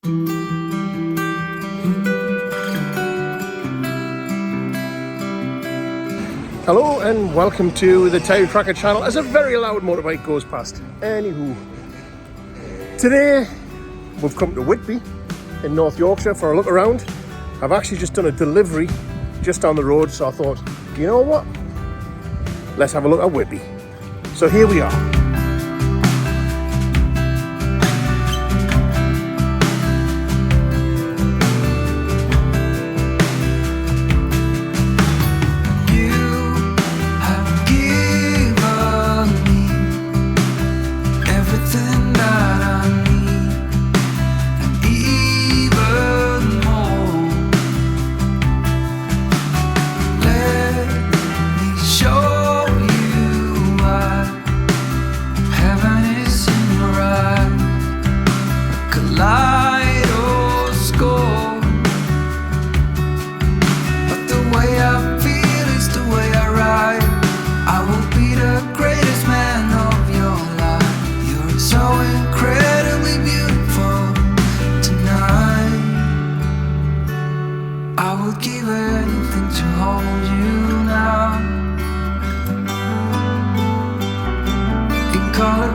Hello and welcome to the TerryTracker channel as a very loud motorbike goes past. Anywho, today we've come to Whitby in North Yorkshire for a look around. I've actually just done a delivery just down the road, so I thought, you know what? Let's have a look at Whitby. So here we are.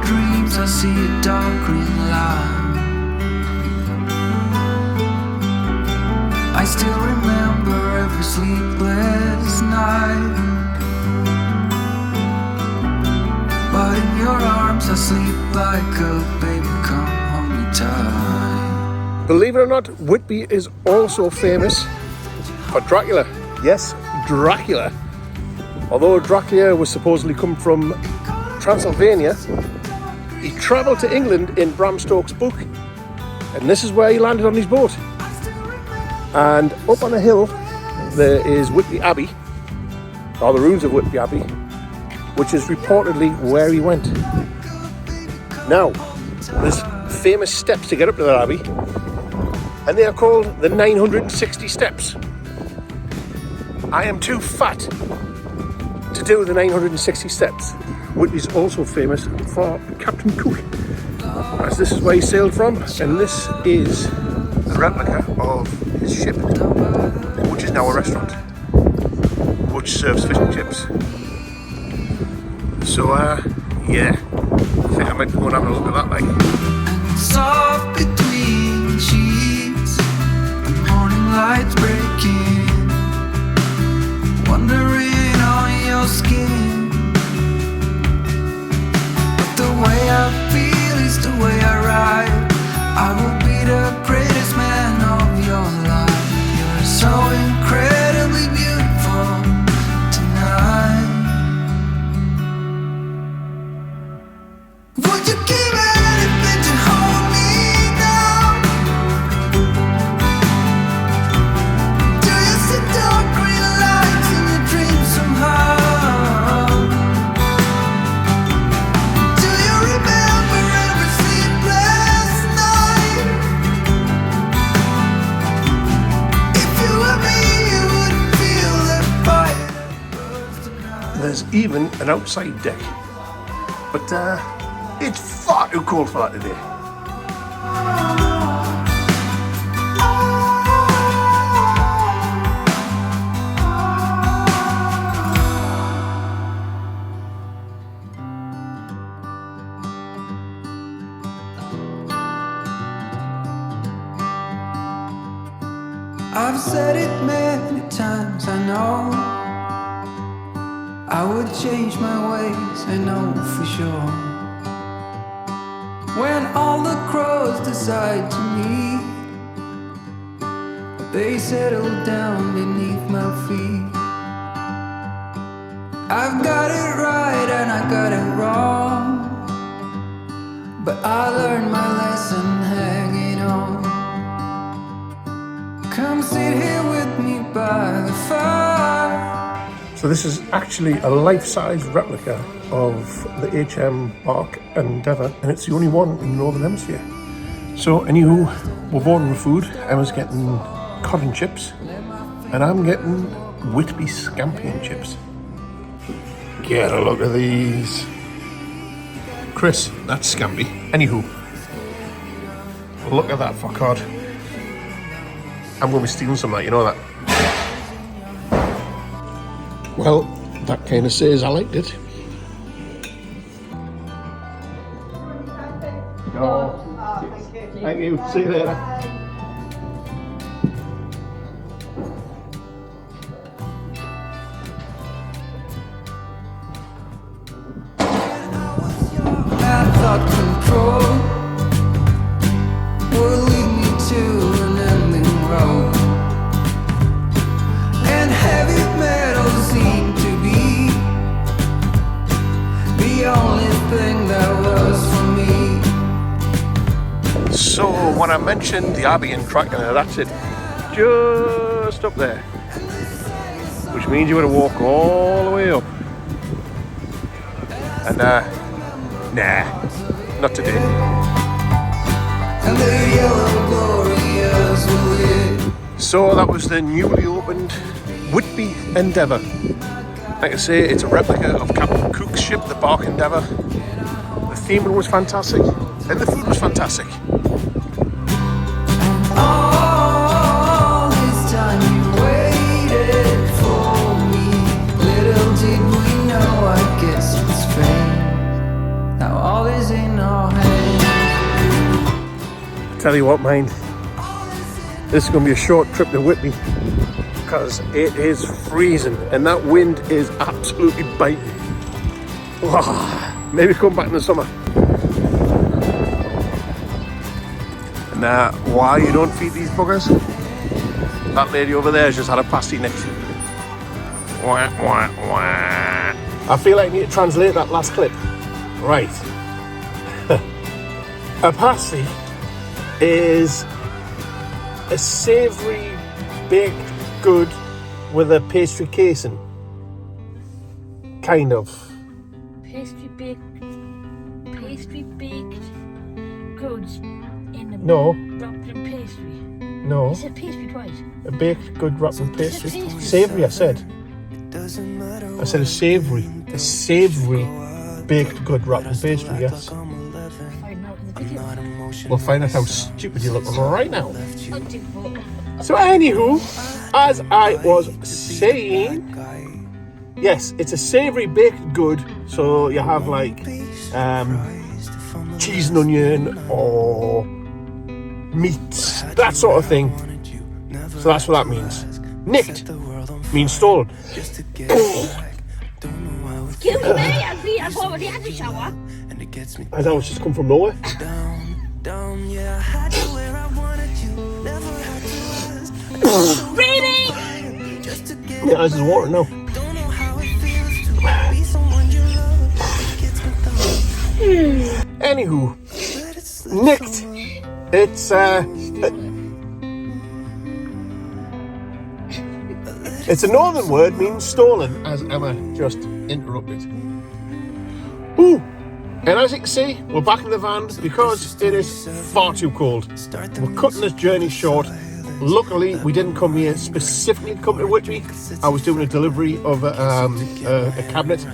Dreams, I see a dark green line. I still remember every sleepless night, but in your arms I sleep like a baby. Come hold me tight. Believe it or not, Whitby is also famous for Dracula. Yes, Dracula. Although Dracula was supposedly come from Transylvania, he travelled to England in Bram Stoker's book, and this is where he landed on his boat. And up on a hill there is Whitby Abbey, or the ruins of Whitby Abbey, which is reportedly where he went. Now, there's famous steps to get up to that abbey, and they are called the 960 steps. I am too fat to do the 960 steps. Whitby's also famous for Captain Cook, as this is where he sailed from, and this is a replica of his ship, which is now a restaurant, which serves fish and chips. So, yeah, I think I might go and have a look at that, like. Soft between sheets, the morning light's breaking, wandering on your skin. The way I feel is the way I ride. I will be the greatest man of your life. You're so incredibly beautiful tonight. Would you give anything to hold me down? Do you see dark green lights in your dreams somehow? There's even an outside deck, but it's far too cold for that today. I've said it many times, I know I would change my ways, I know for sure. When all the crows decide to meet, they settle down beneath my feet. I've got it right and I got it wrong, but I learned my lesson hanging on. Come sit here with me by the fire. So this is actually a life-size replica of the HM Bark Endeavour, and it's the only one in the Northern Hemisphere. So anywho, we're ordering food. Emma's getting cod and chips, and I'm getting Whitby scampi and chips. Get a look at these. Chris, that's scampi. Anywho, Look at that fuckard. I'm going to be stealing some of that, you know that. Well, that kind of says I liked it. No. Thank you. See you later. Control will lead me to an ending road, and heavy metal seemed to be the only thing that was for me. So when I mentioned the Abbey in Dracula, that's it, just up there, which means you're going to walk all the way up. And nah, not today. And the yellow glorious will live. So that was the newly opened Whitby Endeavour. Like I say, it's a replica of Captain Cook's ship, the bark Endeavour. The theming was fantastic, and the food was fantastic. All this time you waited for me. Little did we know, I guess it's fate. Now all is in our hands. Tell you what, mind, this is going to be a short trip to Whitby because it is freezing and that wind is absolutely biting. Maybe come back in the summer. And why you don't feed these buggers? That lady over there has just had a pasty next to you. Wah, wah, wah. I feel like I need to translate that last clip. Right. A pasty is a savoury baked good with a pastry casing. Kind of. Pastry baked goods in the wrapped in pastry. No. You said pastry twice. A baked good wrapped in pastry. Savoury, I said. I said a savoury. A savoury baked good wrapped in pastry, yes. Find out in the video. We'll find out how stupid you look right now. So anywho, as I was saying, yes, it's a savoury baked good. So you have like cheese and onion or meats, that sort of thing. So that's what that means. Nicked means stolen. Excuse me, I've already had the shower. I know, it's just come from nowhere. Really? Yeah, this is water now. Anywho, nicked. It's a northern word, means stolen, as Emma just interrupted. Ooh. And as you can see, we're back in the van because it is far too cold. We're cutting this journey short. Luckily, we didn't come here specifically to come to Whitby. I was doing a delivery of a cabinet,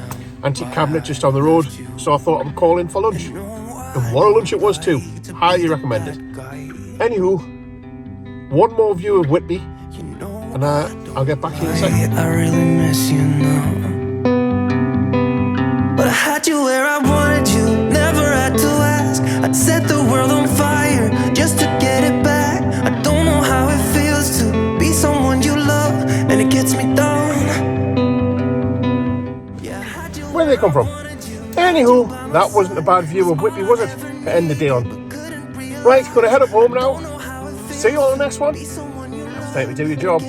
antique cabinet just down the road. So I thought I'd call in for lunch. And what a lunch it was too. Highly recommended. Anywho, one more view of Whitby, and I'll get back to you in a second. I really miss you now. But I had you where I wanted you, never had to ask. I'd set the world on fire just to get it back. I don't know how it feels to be someone you love, and it gets me down. Where did they come from? Anywho, that wasn't a bad view of Whitby, was it? To end the day on. Right, gotta head up home now. See you on the next one. It's time to do your job.